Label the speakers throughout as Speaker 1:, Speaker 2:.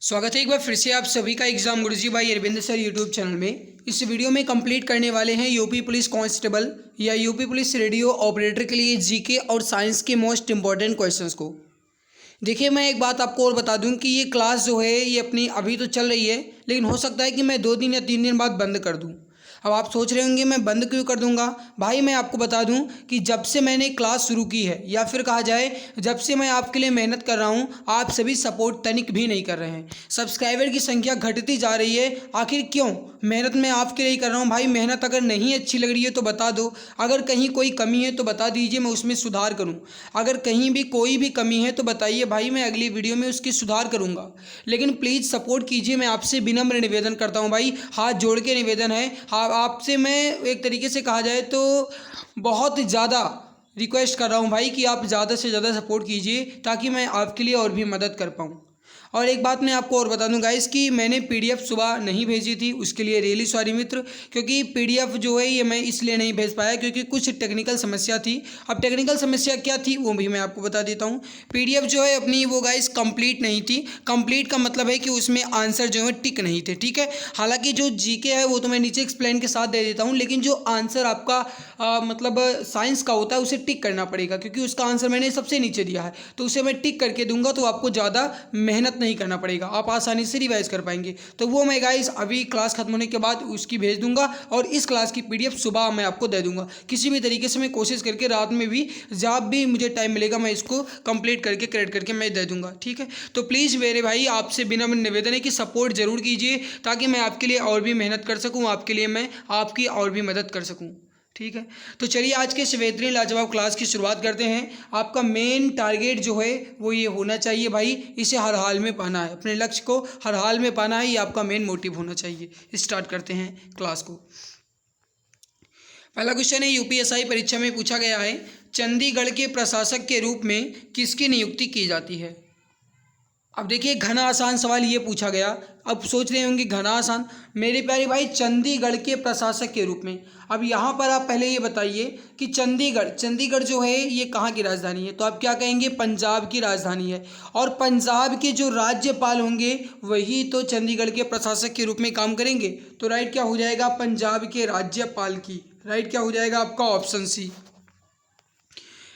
Speaker 1: स्वागत है एक बार फिर से आप सभी का एग्जाम गुरुजी भाई अरविंद सर यूट्यूब चैनल में। इस वीडियो में कंप्लीट करने वाले हैं यूपी पुलिस कांस्टेबल या यूपी पुलिस रेडियो ऑपरेटर के लिए जीके और साइंस के मोस्ट इंपॉर्टेंट क्वेश्चंस को। देखिए, मैं एक बात आपको और बता दूं कि ये क्लास जो है ये अपनी अभी तो चल रही है, लेकिन हो सकता है कि मैं 2 दिन या 3 दिन बाद बंद कर दूं। अब आप सोच रहे होंगे मैं बंद क्यों कर दूंगा। भाई मैं आपको बता दूं कि जब से मैंने क्लास शुरू की है, या फिर कहा जाए जब से मैं आपके लिए मेहनत कर रहा हूं, आप सभी सपोर्ट तनिक भी नहीं कर रहे हैं। सब्सक्राइबर की संख्या घटती जा रही है। आखिर क्यों? मेहनत मैं आपके लिए ही कर रहा हूं। भाई मेहनत अगर नहीं अच्छी लग रही है तो बता दो, अगर कहीं कोई कमी है तो बता दीजिए, मैं उसमें सुधार करूँ। अगर कहीं भी कोई भी कमी है तो बताइए भाई, मैं अगली वीडियो में उसकी सुधार करूँगा। लेकिन प्लीज़ सपोर्ट कीजिए, मैं आपसे विनम्र निवेदन करता हूँ भाई, हाथ जोड़ के निवेदन है। हाँ, आपसे मैं एक तरीके से कहा जाए तो बहुत ज़्यादा रिक्वेस्ट कर रहा हूँ भाई कि आप ज़्यादा से ज़्यादा सपोर्ट कीजिए ताकि मैं आपके लिए और भी मदद कर पाऊँ। और एक बात मैं आपको और बता दूं गाइस कि मैंने पीडीएफ सुबह नहीं भेजी थी, उसके लिए रियली सॉरी मित्र, क्योंकि पीडीएफ जो है ये मैं इसलिए नहीं भेज पाया क्योंकि कुछ टेक्निकल समस्या थी। अब टेक्निकल समस्या क्या थी वो भी मैं आपको बता देता हूँ। पीडीएफ जो है अपनी वो गाइस कंप्लीट नहीं थी। कंप्लीट का मतलब है कि उसमें आंसर जो है टिक नहीं थे, ठीक है। हालांकि जो जीके है वो तो मैं नीचे एक्सप्लेन के साथ दे देता हूँ, लेकिन जो आंसर आपका मतलब साइंस का होता है उसे टिक करना पड़ेगा, क्योंकि उसका आंसर मैंने सबसे नीचे दिया है तो उसे मैं टिक करके दूंगा तो आपको ज़्यादा मेहनत नहीं करना पड़ेगा, आप आसानी से रिवाइज कर पाएंगे। तो वो मैं गाइस अभी क्लास खत्म होने के बाद उसकी भेज दूंगा और इस क्लास की पीडीएफ सुबह मैं आपको दे दूंगा। किसी भी तरीके से मैं कोशिश करके रात में भी जब भी मुझे टाइम मिलेगा मैं इसको कंप्लीट करके क्रेडिट करके मैं दे दूंगा, ठीक है। तो प्लीज़ मेरे भाई आपसे बिना निवेदन है कि सपोर्ट जरूर कीजिए ताकि मैं आपके लिए और भी मेहनत कर सकूँ, आपके लिए मैं आपकी और भी मदद कर सकूँ, ठीक है। तो चलिए आज के इस बेहतरीन लाजवाब क्लास की शुरुआत करते हैं। आपका मेन टारगेट जो है वो ये होना चाहिए भाई, इसे हर हाल में पाना है, अपने लक्ष्य को हर हाल में पाना है, ये आपका मेन मोटिव होना चाहिए। स्टार्ट करते हैं क्लास को। पहला क्वेश्चन है, यूपीएसआई परीक्षा में पूछा गया है, चंडीगढ़ के प्रशासक के रूप में किसकी नियुक्ति की जाती है। अब देखिए, घना आसान सवाल ये पूछा गया। अब सोच रहे होंगे घना आसान, मेरे प्यारे भाई चंडीगढ़ के प्रशासक के रूप में। अब यहाँ पर आप पहले ये बताइए कि चंडीगढ़ जो है ये कहाँ की राजधानी है, तो आप क्या कहेंगे, पंजाब की राजधानी है। और पंजाब के जो राज्यपाल होंगे वही तो चंडीगढ़ के प्रशासक के रूप में काम करेंगे। तो राइट क्या हो जाएगा, पंजाब के राज्यपाल की। राइट क्या हो जाएगा आपका, ऑप्शन सी।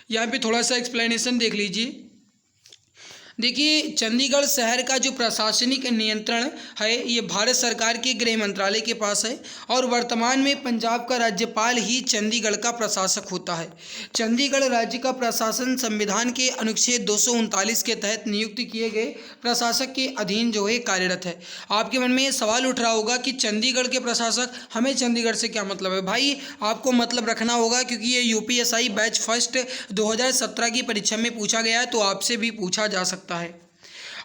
Speaker 1: यहाँ पे थोड़ा सा एक्सप्लेनेशन देख लीजिए। देखिए, चंडीगढ़ शहर का जो प्रशासनिक नियंत्रण है ये भारत सरकार के गृह मंत्रालय के पास है और वर्तमान में पंजाब का राज्यपाल ही चंडीगढ़ का प्रशासक होता है। चंडीगढ़ राज्य का प्रशासन संविधान के अनुच्छेद 239 के तहत नियुक्त किए गए प्रशासक के अधीन जो है कार्यरत है। आपके मन में ये सवाल उठ रहा होगा कि चंडीगढ़ के प्रशासक, हमें चंडीगढ़ से क्या मतलब है। भाई आपको मतलब रखना होगा क्योंकि ये यूपीएसआई बैच फर्स्ट 2017 की परीक्षा में पूछा गया है, तो आपसे भी पूछा जा सकता है।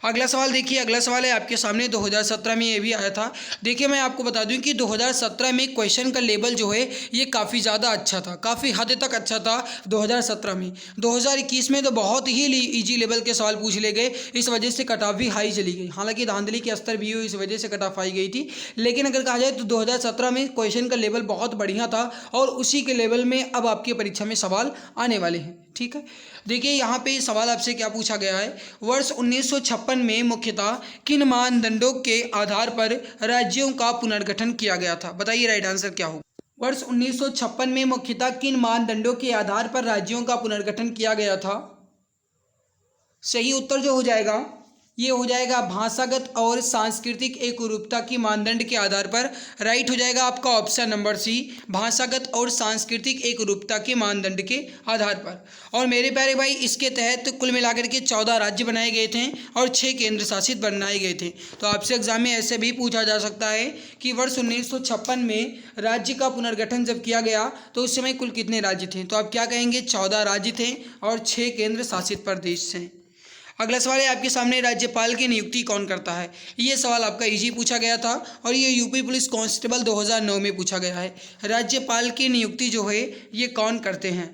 Speaker 1: अगला सवाल देखिए, अगला सवाल है आपके सामने, 2017 में ये भी आया था। देखिए, मैं आपको बता दूं कि 2017 में क्वेश्चन का लेवल जो है ये काफ़ी ज़्यादा अच्छा था, काफ़ी हद तक अच्छा था 2017 में। 2021 में तो बहुत ही ईजी लेवल के सवाल पूछ ले गए, इस वजह से कट ऑफ भी हाई चली गई। हालांकि धांधली के स्तर भी हुई, इस वजह से कट ऑफ आई गई थी। लेकिन अगर कहा जाए तो 2017 में क्वेश्चन का लेवल बहुत बढ़िया था और उसी के लेवल में अब आपकी परीक्षा में सवाल आने वाले हैं, ठीक है। देखिए, यहाँ पे सवाल आपसे क्या पूछा गया है, वर्ष 1956 में मुख्यतः किन मानदंडों के आधार पर राज्यों का पुनर्गठन किया गया था। बताइए राइट आंसर क्या होगा। वर्ष 1956 में मुख्यतः किन मानदंडों के आधार पर राज्यों का पुनर्गठन किया गया था। सही उत्तर जो हो जाएगा ये हो जाएगा भाषागत और सांस्कृतिक एकरूपता की मानदंड के आधार पर। राइट हो जाएगा आपका ऑप्शन नंबर सी, भाषागत और सांस्कृतिक एकरूपता के मानदंड के आधार पर। और मेरे प्यारे भाई इसके तहत कुल मिलाकर के 14 राज्य बनाए गए थे और 6 केंद्र शासित बनाए गए थे। तो आपसे एग्जाम में ऐसे भी पूछा जा सकता है कि वर्ष 1956 में राज्य का पुनर्गठन जब किया गया तो उस समय कुल कितने राज्य थे, तो आप क्या कहेंगे, 14 राज्य थे और 6 केंद्र शासित प्रदेश थे। अगला सवाल है आपके सामने, राज्यपाल की नियुक्ति कौन करता है। ये सवाल आपका इजी पूछा गया था और ये यूपी पुलिस कांस्टेबल 2009 में पूछा गया है। राज्यपाल की नियुक्ति जो है ये कौन करते हैं।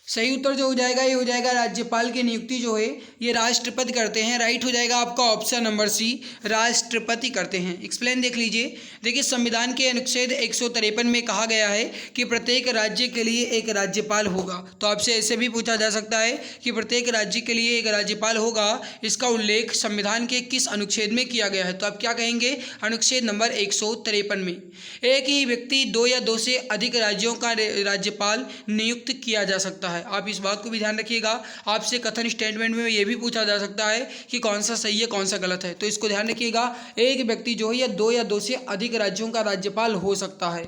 Speaker 1: सही उत्तर जो हो जाएगा ये हो जाएगा राज्यपाल की नियुक्ति जो है ये राष्ट्रपति करते हैं। राइट हो जाएगा आपका ऑप्शन नंबर सी, राष्ट्रपति करते हैं। एक्सप्लेन देख लीजिए। देखिए संविधान के अनुच्छेद 153 में कहा गया है कि प्रत्येक राज्य के लिए एक राज्यपाल होगा। तो आपसे ऐसे भी पूछा जा सकता है कि प्रत्येक राज्य के लिए एक राज्यपाल होगा, इसका उल्लेख संविधान के किस अनुच्छेद में किया गया है? तो आप क्या कहेंगे? अनुच्छेद नंबर 153 में। एक ही व्यक्ति दो या दो से अधिक राज्यों का राज्यपाल नियुक्त किया जा सकता है। आप इस बात को भी ध्यान रखिएगा। आपसे कथन स्टेटमेंट में ये भी पूछा जा सकता है कि कौन सा सही है कौन सा गलत है, तो इसको ध्यान रखिएगा। एक व्यक्ति जो है या दो से अधिक राज्यों का राज्यपाल हो सकता है।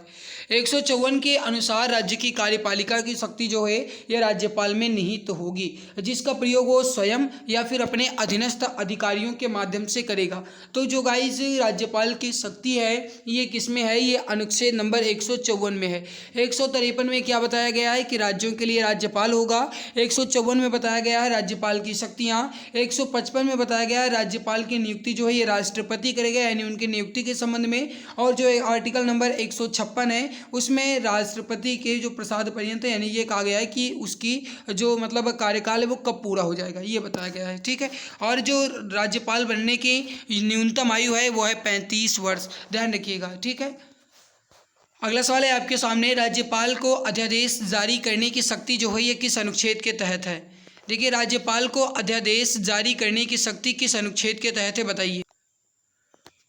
Speaker 1: 154 के अनुसार राज्य की कार्यपालिका की शक्ति जो है यह राज्यपाल में निहित होगी, जिसका प्रयोग वो स्वयं या फिर अपने अधीनस्थ अधिकारियों के माध्यम से करेगा। तो जो गाइस राज्यपाल की शक्ति है ये किस में है? ये अनुच्छेद नंबर 154 में है। 153 में क्या बताया गया है कि राज्यों के लिए राज्यपाल होगा। 154 में बताया गया है राज्यपाल की शक्तियाँ। 155 में बताया गया है राज्यपाल की नियुक्ति जो है ये राष्ट्रपति करेगा, यानी उनकी नियुक्ति के संबंध में। और जो आर्टिकल नंबर 156 है उसमें राष्ट्रपति के जो प्रसाद पर्यंत यानी ये कहा गया है कि उसकी जो मतलब कार्यकाल है वो कब पूरा हो जाएगा, ये बताया गया है। ठीक है। और जो राज्यपाल बनने की न्यूनतम आयु है वो है 35 वर्ष, ध्यान रखिएगा। ठीक है। अगला सवाल है आपके सामने, राज्यपाल को अध्यादेश जारी करने की शक्ति जो है ये किस अनुच्छेद के तहत है? देखिए राज्यपाल को अध्यादेश जारी करने की शक्ति किस अनुच्छेद के तहत है, बताइए।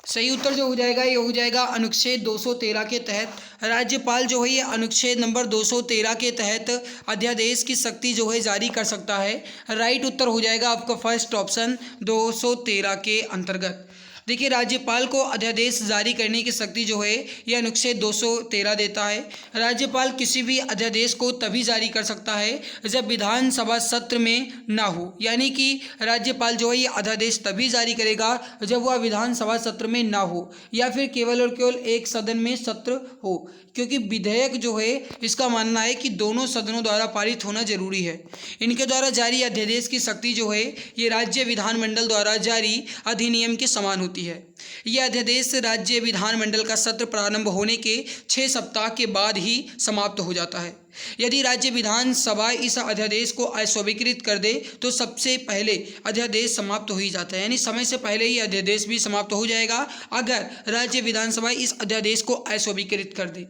Speaker 1: सही उत्तर जो हो जाएगा ये हो जाएगा अनुच्छेद 213 के तहत। राज्यपाल जो है ये अनुच्छेद नंबर 213 के तहत अध्यादेश की शक्ति जो है जारी कर सकता है। राइट उत्तर हो जाएगा आपका फर्स्ट ऑप्शन 213 के अंतर्गत। देखिए राज्यपाल को अध्यादेश जारी करने की शक्ति जो है यह अनुच्छेद 213 देता है। राज्यपाल किसी भी अध्यादेश को तभी जारी कर सकता है जब विधानसभा सत्र में ना हो, यानी कि राज्यपाल जो है ये अध्यादेश तभी जारी करेगा जब वह विधानसभा सत्र में ना हो या फिर केवल और केवल एक सदन में सत्र हो, क्योंकि विधेयक जो है इसका मानना है कि दोनों सदनों द्वारा पारित होना जरूरी है। इनके द्वारा जारी अध्यादेश की शक्ति जो है ये राज्य विधानमंडल द्वारा जारी अधिनियम के समान होती है। यह अध्यादेश राज्य विधानमंडल का सत्र प्रारंभ होने के 6 सप्ताह के बाद ही समाप्त हो जाता है। यदि राज्य विधानसभा इस अध्यादेश को अस्वीकृत कर दे तो सबसे पहले अध्यादेश समाप्त हो ही जाता है, यानी समय से पहले ही अध्यादेश भी समाप्त हो जाएगा अगर राज्य विधानसभा इस अध्यादेश को अस्वीकृत कर दे।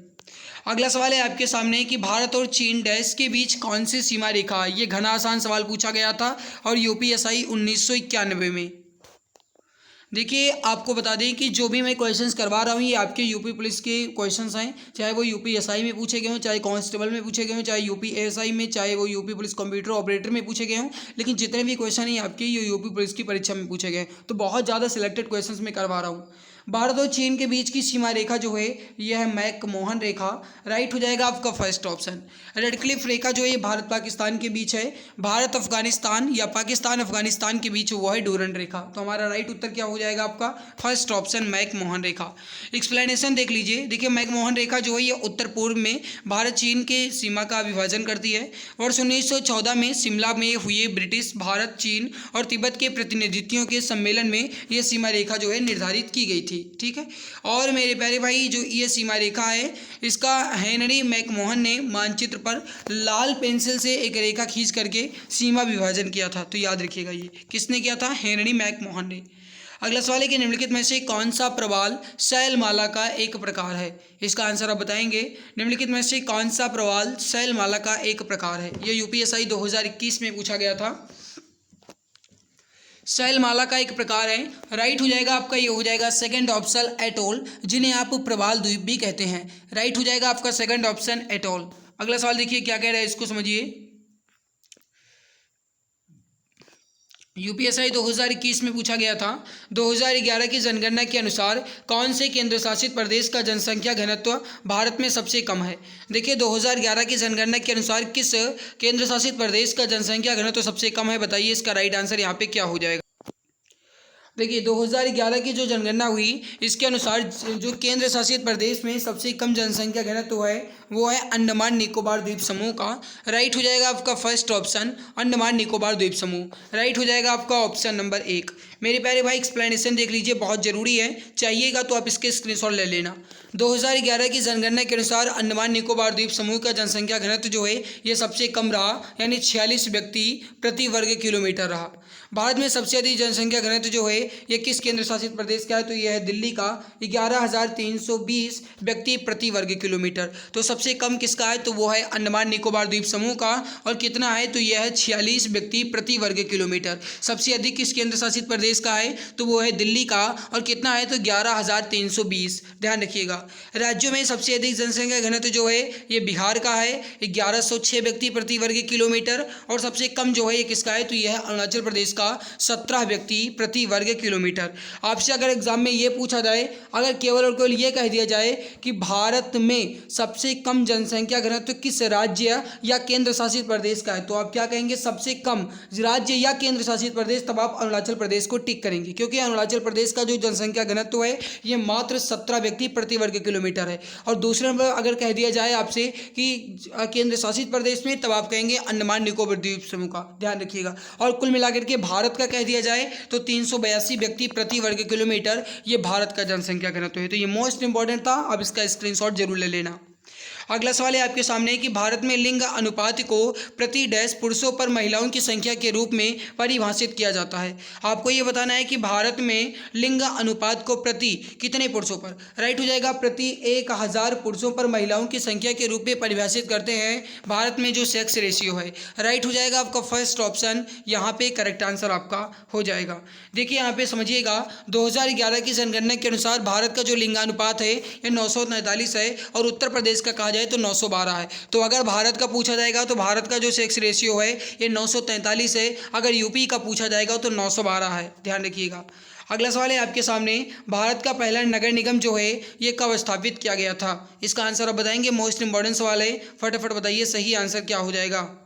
Speaker 1: अगला सवाल है आपके सामने कि भारत और चीन देश के बीच कौन सी सीमा रेखा है? ये घना आसान सवाल पूछा गया था और यूपीएसआई 1991 में। देखिए आपको बता दें कि जो भी मैं क्वेश्चंस करवा रहा हूँ ये आपके यूपी पुलिस के क्वेश्चंस हैं, चाहे वो यूपीएसआई में पूछे गए हों, चाहे कांस्टेबल में पूछे गए हों, चाहे यूपीएसआई में, चाहे वो यूपी पुलिस कंप्यूटर ऑपरेटर में पूछे गए हों, लेकिन जितने भी क्वेश्चन हैं आपके ये यूपी पुलिस की परीक्षा में पूछे गए। तो बहुत ज़्यादा सिलेक्टेड क्वेश्चन मैं करवा रहा हूँ। भारत और चीन के बीच की सीमा रेखा जो है यह है मैक-मोहन रेखा। राइट हो जाएगा आपका फर्स्ट ऑप्शन। रेड क्लिफ रेखा जो है भारत पाकिस्तान के बीच है। भारत अफगानिस्तान या पाकिस्तान अफगानिस्तान के बीच वो है डूरंड रेखा। तो हमारा राइट उत्तर क्या हो जाएगा आपका? फर्स्ट ऑप्शन मैक-मोहन रेखा। एक्सप्लेनेशन देख लीजिए। देखिए मैक-मोहन रेखा जो है ये उत्तर पूर्व में भारत चीन के सीमा का विभाजन करती है। वर्ष 1914 में शिमला में हुए ब्रिटिश, भारत, चीन और तिब्बत के प्रतिनिधित्वों के सम्मेलन में यह सीमा रेखा जो है निर्धारित की गई थी। ठीक है। और मेरे प्यारे भाई जो ये सीमा रेखा है इसका हेनरी मैक-मोहन ने मानचित्र पर लाल पेंसिल से एक रेखा खींच करके सीमा विभाजन किया था। तो याद रखिएगा ये किसने किया था? हेनरी मैक-मोहन ने। अगला सवाल है कि निम्नलिखित में से कौन सा प्रवाल शैलमाला का एक प्रकार है? इसका आंसर आप बताएंगे। निम्नलिखित में से कौन सा प्रवाल शैलमाला का एक प्रकार है? ये यूपीएसआई 2021 में पूछा गया था। शैलमाला का एक प्रकार है। राइट हो जाएगा आपका ये हो जाएगा सेकंड ऑप्शन एटोल, जिन्हें आप प्रवाल द्वीप भी कहते हैं। राइट हो जाएगा आपका सेकंड ऑप्शन एटोल। अगला सवाल देखिए क्या कह रहा है, इसको समझिए। यूपीएसआई 2021 में पूछा गया था। 2011 की जनगणना के अनुसार कौन से केंद्र शासित प्रदेश का जनसंख्या घनत्व भारत में सबसे कम है? देखिए 2011 की जनगणना के अनुसार किस केंद्र शासित प्रदेश का जनसंख्या घनत्व सबसे कम है? बताइए इसका राइट आंसर यहाँ पे क्या हो जाएगा। देखिए 2011 की जो जनगणना हुई इसके अनुसार जो केंद्र शासित प्रदेश में सबसे कम जनसंख्या घनत्व है वो है अंडमान निकोबार द्वीप समूह का। राइट हो जाएगा आपका फर्स्ट ऑप्शन अंडमान निकोबार द्वीप समूह। राइट हो जाएगा आपका ऑप्शन नंबर 1। मेरे प्यारे भाई एक्सप्लेनेशन देख लीजिए, बहुत ज़रूरी है, चाहिएगा तो आप इसके स्क्रीनशॉट ले लेना। 2011 की जनगणना के अनुसार अंडमान निकोबार द्वीप समूह का जनसंख्या घनत्व जो है ये सबसे कम रहा, यानी 46 व्यक्ति प्रति वर्ग किलोमीटर रहा। भारत में सबसे अधिक जनसंख्या घनत्व जो है ये किस केंद्र शासित प्रदेश का है, तो यह है दिल्ली का 11,320 व्यक्ति प्रति वर्ग किलोमीटर। तो सबसे कम किसका है, तो वो है अंडमान निकोबार द्वीप समूह का, और कितना है, तो यह है 46 व्यक्ति प्रति वर्ग किलोमीटर। सबसे अधिक किस केंद्र शासित प्रदेश का है, तो वो है दिल्ली का, और कितना है, तो 11,320। ध्यान रखिएगा। राज्यों में सबसे अधिक जनसंख्या घनत्व जो है ये बिहार का है 1106 व्यक्ति प्रति वर्ग किलोमीटर, और सबसे कम जो है ये किसका है, तो यह है अरुणाचल प्रदेश का 17 व्यक्ति प्रति वर्ग किलोमीटर। आपसे अगर एग्जाम में ये पूछा जाए, अगर केवल और केवल ये कह दिया जाए कि भारत में सबसे कम जनसंख्या घनत्व किस राज्य या केंद्र शासित प्रदेश का है, तो आप क्या कहेंगे, सबसे कम राज्य या केंद्र शासित प्रदेश, तब आप अरुणाचल प्रदेश को टिक करेंगे, क्योंकि अरुणाचल प्रदेश का जो जनसंख्या घनत्व है ये मात्र 17 व्यक्ति प्रति वर्ग किलोमीटर है। और दूसरे नंबर अगर कह दिया जाए आपसे कि केंद्र शासित प्रदेश में, तब आप कहेंगे अंडमान निकोबार द्वीप समूह का। ध्यान रखिएगा। और कुल मिलाकर के भारत का कह दिया जाए तो 382 व्यक्ति प्रति वर्ग किलोमीटर ये भारत का जनसंख्या घनत्व है। तो ये मोस्ट इंपॉर्टेंट था, अब इसका स्क्रीनशॉट जरूर ले लेना। अगला सवाल है आपके सामने कि भारत में लिंग अनुपात को प्रति डैश पुरुषों पर महिलाओं की संख्या के रूप में परिभाषित किया जाता है। आपको ये बताना है कि भारत में लिंग अनुपात को प्रति कितने पुरुषों पर, राइट हो जाएगा, प्रति 1000 पुरुषों पर महिलाओं की संख्या के रूप में परिभाषित करते हैं भारत में जो सेक्स रेशियो है। राइट हो जाएगा आपका फर्स्ट ऑप्शन, यहाँ पे करेक्ट आंसर आपका हो जाएगा। देखिए यहाँ पे समझिएगा, 2011 की जनगणना के अनुसार भारत का जो लिंगानुपात है ये 943 है, और उत्तर प्रदेश का कहा जाए तो 912 है। तो अगर भारत का पूछा जाएगा तो भारत का जो सेक्स रेशियो है ये 943 है, अगर यूपी का पूछा जाएगा तो 912 है। ध्यान रखिएगा। अगला सवाल है आपके सामने, भारत का पहला नगर निगम जो है ये कब स्थापित किया गया था? इसका आंसर आप बताएंगे, मोस्ट इंपॉर्टेंट सवाल है, फटाफट बताइए सही आंसर क्या हो जाएगा।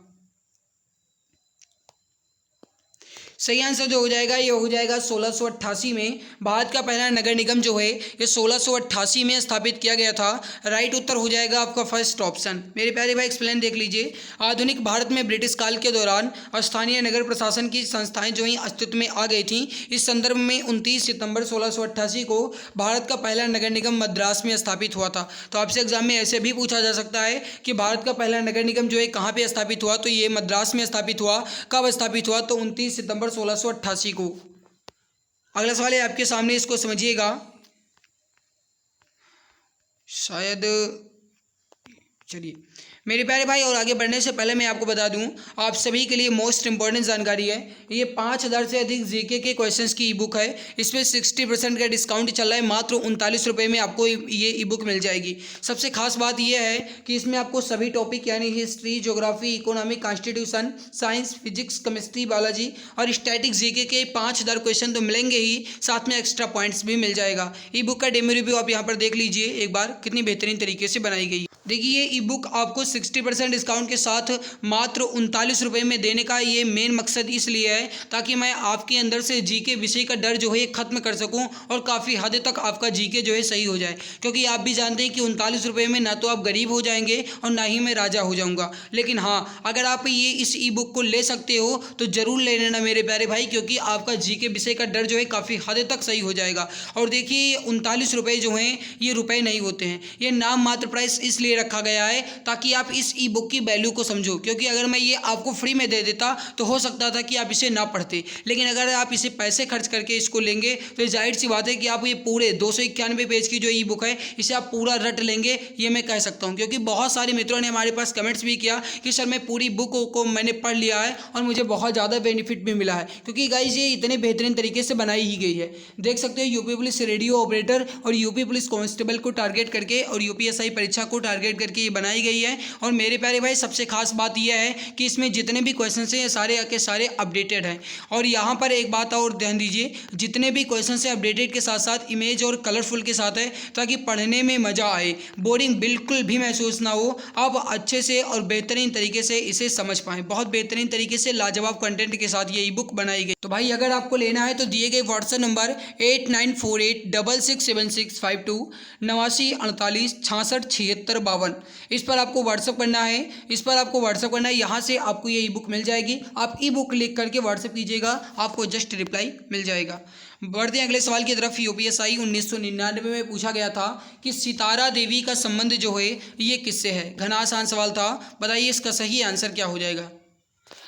Speaker 1: सही आंसर जो हो जाएगा ये हो जाएगा 1688 में। भारत का पहला नगर निगम जो है ये 1688 में स्थापित किया गया था। राइट उत्तर हो जाएगा आपका फर्स्ट ऑप्शन। मेरे प्यारे भाई एक्सप्लेन देख लीजिए। आधुनिक भारत में ब्रिटिश काल के दौरान स्थानीय नगर प्रशासन की संस्थाएं जो ही अस्तित्व में आ गई थी। इस संदर्भ में 29 सितंबर 1688 को भारत का पहला नगर निगम मद्रास में स्थापित हुआ था। तो आपसे एग्जाम में ऐसे भी पूछा जा सकता है कि भारत का पहला नगर निगम जो है कहाँ पर स्थापित हुआ, तो ये मद्रास में स्थापित हुआ। कब स्थापित हुआ, तो 29 सितंबर 1688 को। अगला सवाल है आपके सामने, इसको समझिएगा। शायद चलिए मेरे प्यारे भाई, और आगे बढ़ने से पहले मैं आपको बता दूं, आप सभी के लिए मोस्ट इंपॉर्टेंट जानकारी है, ये 5000 से अधिक जीके के क्वेश्चंस की ई बुक है। इसमें 60% का डिस्काउंट चल रहा है, मात्र 39 रुपये में आपको ये ई बुक मिल जाएगी। सबसे खास बात यह है कि इसमें आपको सभी टॉपिक यानी history, geography, economic, constitution, science, physics, chemistry, biology और स्टैटिक जीके के 5000 क्वेश्चन तो मिलेंगे ही, साथ में एक्स्ट्रा पॉइंट्स भी मिल जाएगा। ई बुक का डेमो रिव्यू आप यहाँ पर देख लीजिए एक बार, कितनी बेहतरीन तरीके से बनाई गई। देखिए ये ई बुक आपको 60% डिस्काउंट के साथ मात्र 39 रुपये में देने का ये मेन मकसद इसलिए है ताकि मैं आपके अंदर से जीके विषय का डर जो है ख़त्म कर सकूं और काफ़ी हद तक आपका जीके जो है सही हो जाए। क्योंकि आप भी जानते हैं कि 39 रुपये में ना तो आप गरीब हो जाएंगे और ना ही मैं राजा हो जाऊँगा। लेकिन हाँ, अगर आप ये इस ई बुक को ले सकते हो तो ज़रूर ले लेना मेरे प्यारे भाई, क्योंकि आपका जीके विषय का डर जो है काफ़ी हद तक सही हो जाएगा। और देखिए 39 रुपये जो हैं ये रुपये नहीं होते हैं, ये नाम मात्र प्राइस इसलिए रखा गया है ताकि आप इस ई बुक की वैल्यू को समझो। क्योंकि अगर मैं ये आपको फ्री में दे देता तो हो सकता था कि आप इसे ना पढ़ते, लेकिन अगर आप इसे पैसे खर्च करके इसको लेंगे तो जाहिर सी बात है कि आप ये पूरे 291 पेज की जो ई बुक है इसे आप पूरा रट लेंगे, ये मैं कह सकता हूँ। क्योंकि बहुत सारे मित्रों ने हमारे पास कमेंट्स भी किया कि सर मैं पूरी बुक को मैंने पढ़ लिया है और मुझे बहुत ज़्यादा बेनिफिट भी मिला है, क्योंकि गाइज ये इतने बेहतरीन तरीके से बनाई ही गई है। देख सकते हो यूपी पुलिस रेडियो ऑपरेटर और यूपी पुलिस कांस्टेबल को टारगेट करके और यूपीएसआई परीक्षा को टारगेट करके ये बनाई गई है। और मेरे प्यारे भाई सबसे खास बात यह है कि इसमें जितने भी क्वेश्चन हैं सारे के सारे अपडेटेड हैं। और यहाँ पर एक बात और ध्यान दीजिए, जितने भी क्वेश्चन हैं अपडेटेड के साथ साथ इमेज और कलरफुल के साथ है, ताकि पढ़ने में मज़ा आए, बोरिंग बिल्कुल भी महसूस ना हो, आप अच्छे से और बेहतरीन तरीके से इसे समझ पाएँ। बहुत बेहतरीन तरीके से लाजवाब कंटेंट के साथ ये ई बुक बनाई गई। तो भाई अगर आपको लेना है तो दिए गए व्हाट्सएप नंबर 8948667652 8948 6676 52। इस पर आपको व्हाट्सअप करना है, यहाँ से आपको ये ई बुक मिल जाएगी। आप ई बुक लिख करके व्हाट्सअप कीजिएगा, आपको जस्ट रिप्लाई मिल जाएगा। बढ़ते हैं अगले सवाल की तरफ। यूपीएसआई 1999 में पूछा गया था कि सितारा देवी का संबंध जो है ये किससे है। घना आसान सवाल था, बताइए इसका सही आंसर क्या हो जाएगा।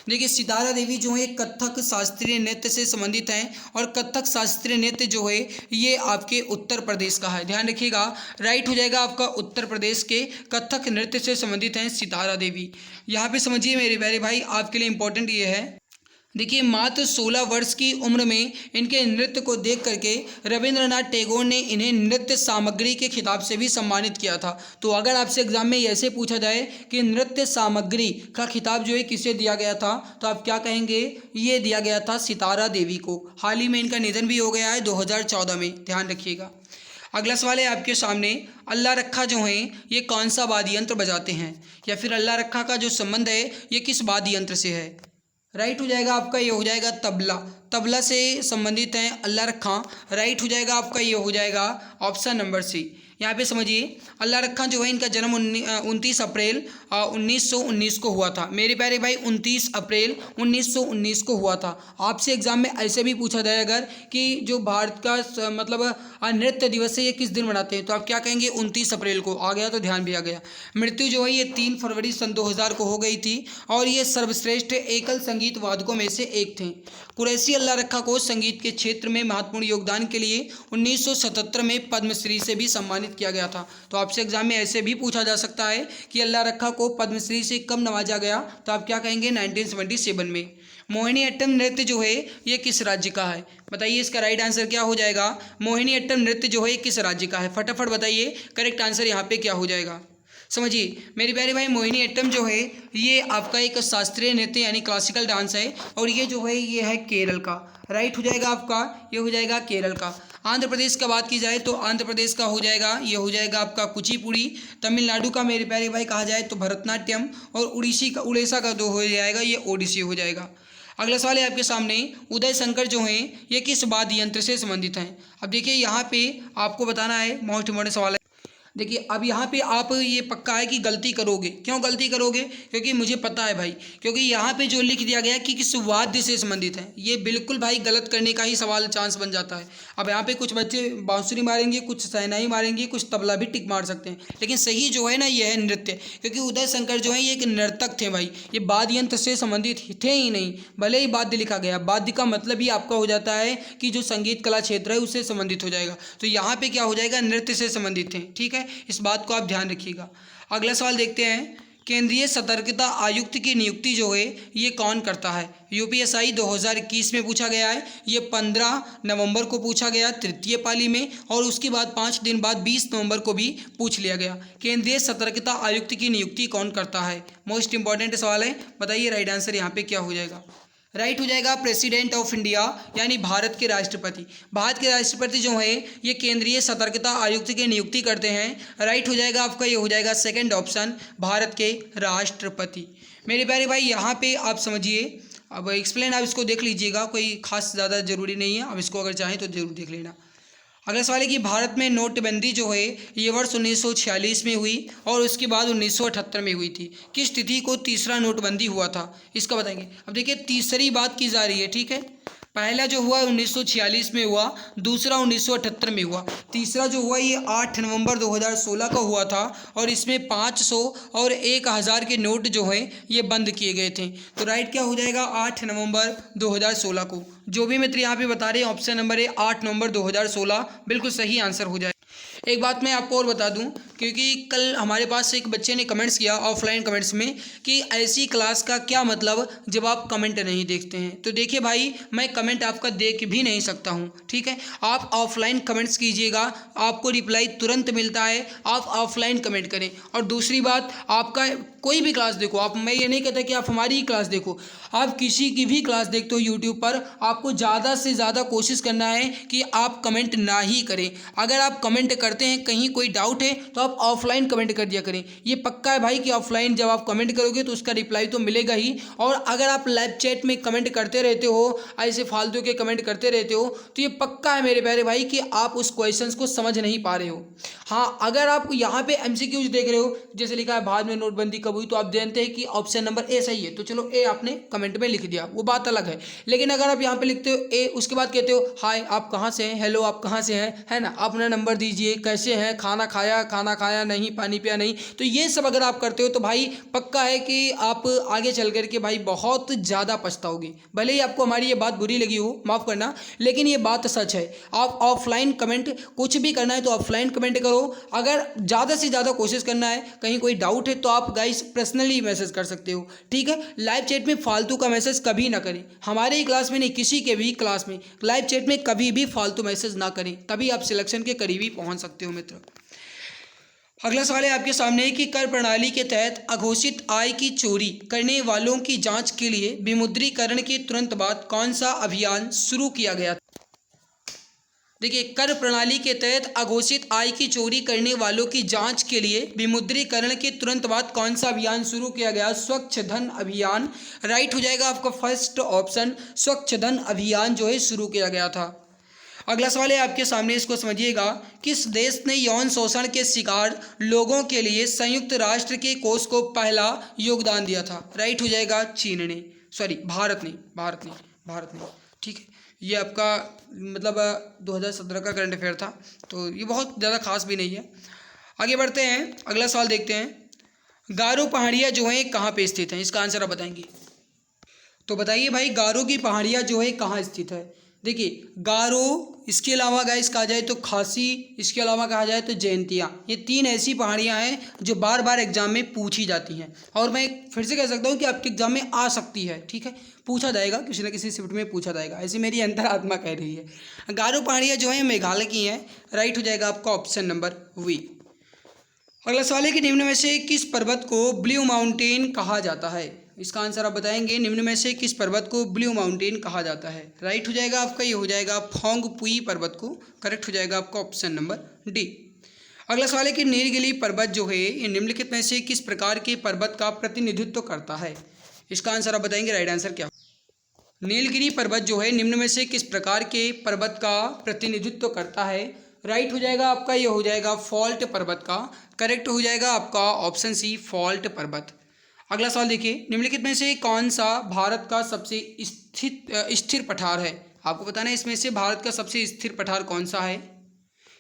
Speaker 1: देखिए सितारा देवी जो है कथक शास्त्रीय नृत्य से संबंधित हैं और कथक शास्त्रीय नृत्य जो है ये आपके उत्तर प्रदेश का है। ध्यान रखिएगा, राइट हो जाएगा आपका उत्तर प्रदेश के कथक नृत्य से संबंधित हैं सितारा देवी। यहाँ पे समझिए मेरे प्यारे भाई, आपके लिए इंपॉर्टेंट ये है, देखिए मात्र 16 वर्ष की उम्र में इनके नृत्य को देख करके रविंद्रनाथ टैगोर ने इन्हें नृत्य सामग्री के खिताब से भी सम्मानित किया था। तो अगर आपसे एग्जाम में ऐसे पूछा जाए कि नृत्य सामग्री का खिताब जो है किसे दिया गया था, तो आप क्या कहेंगे, ये दिया गया था सितारा देवी को। हाल ही में इनका निधन भी हो गया है 2014 में, ध्यान रखिएगा। अगला सवाल है आपके सामने, अल्लाह रखा जो है ये कौन सा वाद्य यंत्र बजाते हैं, या फिर अल्लाह रखा का जो संबंध है ये किस वाद्य यंत्र से है। राइट हो जाएगा आपका, ये हो जाएगा तबला। तबला से संबंधित हैं अल्लाह रखा। राइट हो जाएगा आपका, ये हो जाएगा ऑप्शन नंबर सी। यहाँ पे समझिए अल्लाह रखा जो है इनका जन्म 29 अप्रैल 1919 को हुआ था। मेरे प्यारे भाई 29 अप्रैल 1919 को हुआ था। आपसे एग्जाम में ऐसे भी पूछा जाए अगर कि जो भारत का मतलब नृत्य दिवस है ये किस दिन मनाते हैं, तो आप क्या कहेंगे 29 अप्रैल को। आ गया तो ध्यान भी आ गया। मृत्यु जो है ये 3 फरवरी सन 2000 को हो गई थी और ये सर्वश्रेष्ठ एकल संगीत वादकों में से एक थे। कुरैशी अल्लाह रखा को संगीत के क्षेत्र में महत्वपूर्ण योगदान के लिए 1977 में पद्मश्री से भी सम्मानित किया गया था। तो आपसे एग्जाम में ऐसे भी पूछा जा सकता है कि अल्लाह रखा को पद्मश्री से कब नवाजा गया, तो आप क्या कहेंगे 1977 में। मोहिनीअट्टम नृत्य जो है ये किस राज्य का है, बताइए इसका राइट आंसर क्या हो जाएगा। मोहिनीअट्टम नृत्य जो है किस राज्य का है, फटाफट बताइए करेक्ट आंसर यहाँ पे क्या हो जाएगा। समझिए मेरे प्यारे भाई मोहिनीअट्टम जो है ये आपका एक शास्त्रीय नृत्य यानी क्लासिकल डांस है और ये जो है ये है केरल का। राइट हो जाएगा आपका, ये हो जाएगा केरल का। आंध्र प्रदेश का बात की जाए तो आंध्र प्रदेश का हो जाएगा, ये हो जाएगा आपका कुचिपुड़ी। तमिलनाडु का मेरे प्यारे भाई कहा जाए तो भरतनाट्यम और उड़ीसा का जो हो जाएगा ये ओडिसी हो जाएगा। अगला सवाल है आपके सामने, उदय शंकर जो हैं ये किस वाद्य यंत्र से संबंधित हैं। अब देखिए यहाँ पे आपको बताना है, मोस्ट इम्पोर्टेंट सवाल है। देखिए अब यहाँ पे आप ये पक्का है कि गलती करोगे। क्यों गलती करोगे, क्योंकि मुझे पता है भाई, क्योंकि यहाँ पे जो लिख दिया गया कि किस वाद्य से संबंधित है, ये बिल्कुल भाई गलत करने का ही सवाल चांस बन जाता है। अब यहाँ पे कुछ बच्चे बांसुरी मारेंगे, कुछ शहनाई मारेंगे, कुछ तबला भी टिक मार सकते हैं, लेकिन सही जो है ना ये है नृत्य, क्योंकि उदय शंकर जो है ये एक नर्तक थे भाई, ये वाद्य यंत्र से संबंधित थे ही नहीं। भले ही वाद्य लिखा गया, वाद्य का मतलब ही आपका हो जाता है कि जो संगीत कला क्षेत्र है उससे संबंधित हो जाएगा। तो यहाँ पे क्या हो जाएगा, नृत्य से संबंधित थे। ठीक है, इस बात को आप ध्यान रखिएगा। अगला सवाल देखते हैं, केंद्रीय सतर्कता आयुक्त की नियुक्ति जो है ये कौन करता है। यूपीएसआई 2021 में पूछा गया है, ये 15 नवंबर को पूछा गया तृतीय पाली में, और उसके बाद 5 दिन बाद 20 नवंबर को भी पूछ लिया गया। केंद्रीय सतर्कता आयुक्त की नियुक्ति कौन करता है, मोस्ट इंपॉर्टेंट सवाल है, बताइए राइट आंसर यहाँ पे क्या हो जाएगा। राइट हो जाएगा प्रेसिडेंट ऑफ इंडिया यानी भारत के राष्ट्रपति। भारत के राष्ट्रपति जो है ये केंद्रीय सतर्कता आयुक्त की नियुक्ति करते हैं। राइट हो जाएगा आपका, ये हो जाएगा सेकंड ऑप्शन, भारत के राष्ट्रपति। मेरे प्यारे भाई यहाँ पे आप समझिए, अब एक्सप्लेन आप इसको देख लीजिएगा, कोई खास ज़्यादा ज़रूरी नहीं है, अब इसको अगर चाहें तो जरूर देख लेना। अगला सवाल है कि भारत में नोटबंदी जो है ये वर्ष 1946 में हुई और उसके बाद 1978 में हुई थी। किस तिथि को तीसरा नोटबंदी हुआ था, इसका बताएंगे। अब देखिए तीसरी बात की जा रही है, ठीक है। पहला जो हुआ 1946 में हुआ, दूसरा 1978 में हुआ, तीसरा जो हुआ ये 8 नवंबर 2016 का हुआ था और इसमें 500 और 1000 के नोट जो हैं ये बंद किए गए थे। तो राइट क्या हो जाएगा, 8 नवंबर 2016 को। जो भी मित्र यहाँ पे बता रहे हैं ऑप्शन नंबर है 8 नवंबर 2016 बिल्कुल सही आंसर हो जाए। एक बात मैं आपको और बता दूं, क्योंकि कल हमारे पास एक बच्चे ने कमेंट्स किया ऑफलाइन कमेंट्स में कि ऐसी क्लास का क्या मतलब जब आप कमेंट नहीं देखते हैं। तो देखिए भाई, मैं कमेंट आपका देख भी नहीं सकता हूं, ठीक है। आप ऑफलाइन कमेंट्स कीजिएगा, आपको रिप्लाई तुरंत मिलता है, आप ऑफलाइन कमेंट करें। और दूसरी बात, आपका कोई भी क्लास देखो आप, मैं ये नहीं कहता कि आप हमारी ही क्लास देखो, आप किसी की भी क्लास देखते हो यूट्यूब पर, आपको ज़्यादा से ज़्यादा कोशिश करना है कि आप कमेंट ना ही करें। अगर आप कमेंट करते हैं, कहीं कोई डाउट है तो आप ऑफलाइन कमेंट कर दिया करें। ये पक्का है भाई कि ऑफलाइन जब आप कमेंट करोगे तो उसका रिप्लाई तो मिलेगा ही। और अगर आप लाइव चैट में कमेंट करते रहते हो, ऐसे फालतू के कमेंट करते रहते हो, तो ये पक्का है मेरे प्यारे भाई कि आप उस क्वेश्चन को समझ नहीं पा रहे हो। हाँ, अगर आप यहाँ पे MCQs देख रहे हो, जैसे लिखा है भारत में नोटबंदी कब हुई, तो आप जानते हैं कि ऑप्शन नंबर ए सही है, तो चलो ए आपने कमेंट में लिख दिया, वो बात अलग है। लेकिन अगर आप यहाँ पे लिखते हो ए, उसके बाद कहते हो हाय आप कहाँ से हैं, हेलो आप कहाँ से हैं, है ना, अपना नंबर दीजिए, कैसे हैं, खाना खाया नहीं, पानी पिया नहीं, तो ये सब अगर आप करते हो तो भाई पक्का है कि आप आगे चल करके भाई बहुत ज़्यादा पछताओगे। भले ही आपको हमारी ये बात बुरी लगी हो, माफ़ करना, लेकिन ये बात सच है। आप ऑफलाइन कमेंट कुछ भी करना है तो ऑफलाइन कमेंट करो। अगर ज़्यादा से ज़्यादा कोशिश करना है, कहीं कोई डाउट है तो आप गाइस पर्सनली मैसेज कर सकते हो, ठीक है। लाइव चैट में फालतू का मैसेज कभी ना करें, हमारे ही क्लास में नहीं, किसी के भी क्लास में लाइव चैट में कभी भी फालतू मैसेज ना करें, तभी आप सिलेक्शन के करीब ही पहुंच सकते हो मित्र। अगला सवाल है आपके सामने कि कर प्रणाली के तहत अघोषित आय की चोरी करने वालों की जांच के लिए विमुद्रीकरण के तुरंत बाद कौन सा अभियान शुरू किया गया। देखिए, कर प्रणाली के तहत अघोषित आय की चोरी करने वालों की जांच के लिए विमुद्रीकरण के तुरंत बाद कौन सा अभियान शुरू किया गया। स्वच्छ धन अभियान राइट हो जाएगा आपका फर्स्ट ऑप्शन, स्वच्छ धन अभियान जो है शुरू किया गया था। अगला सवाल है आपके सामने, इसको समझिएगा। किस देश ने यौन शोषण के शिकार लोगों के लिए संयुक्त राष्ट्र के कोष को पहला योगदान दिया था। राइट हो जाएगा चीन ने, सॉरी भारत ने, ठीक है। ये आपका मतलब 2017 का करंट अफेयर था, तो ये बहुत ज़्यादा खास भी नहीं है। आगे बढ़ते हैं, अगला सवाल देखते हैं। गारो पहाड़ियाँ जो हैं कहाँ पे स्थित हैं, इसका आंसर आप बताएंगे। तो बताइए भाई, गारो की पहाड़ियाँ जो है कहाँ स्थित है। देखिए, गारो, इसके अलावा गाइस कहा जाए तो खासी, इसके अलावा कहा जाए तो जयंतिया, ये तीन ऐसी पहाड़ियाँ हैं जो बार बार एग्जाम में पूछी जाती हैं, और मैं फिर से कह सकता हूँ कि आपके एग्जाम में आ सकती है, ठीक है, पूछा जाएगा, किसी न किसी शिफ्ट में पूछा जाएगा, ऐसी मेरी अंतरात्मा कह रही है। गारो पहाड़ियाँ जो हैं मेघालय की हैं। राइट हो जाएगा आपका ऑप्शन नंबर वी। अगला सवाल है कि निम्न में से किस पर्वत को ब्लू माउंटेन कहा जाता है। इसका आंसर आप बताएंगे। निम्न में से किस पर्वत को ब्लू माउंटेन कहा जाता है। राइट हो जाएगा आपका, ये हो जाएगा फोंगपुई पर्वत को। करेक्ट हो जाएगा आपका ऑप्शन नंबर डी। अगला सवाल है कि नीलगिरी पर्वत जो है ये निम्नलिखित में से किस प्रकार के पर्वत का प्रतिनिधित्व करता है। इसका आंसर आप बताएंगे। राइट आंसर क्या। नीलगिरी पर्वत जो है निम्न में से किस प्रकार के पर्वत का प्रतिनिधित्व करता है। राइट हो जाएगा आपका, ये हो जाएगा फॉल्ट पर्वत का। करेक्ट हो जाएगा आपका ऑप्शन सी, फॉल्ट पर्वत। अगला सवाल देखिए, निम्नलिखित में से कौन सा भारत का सबसे स्थिर पठार है। आपको बताना है इसमें से भारत का सबसे स्थिर पठार कौन सा है।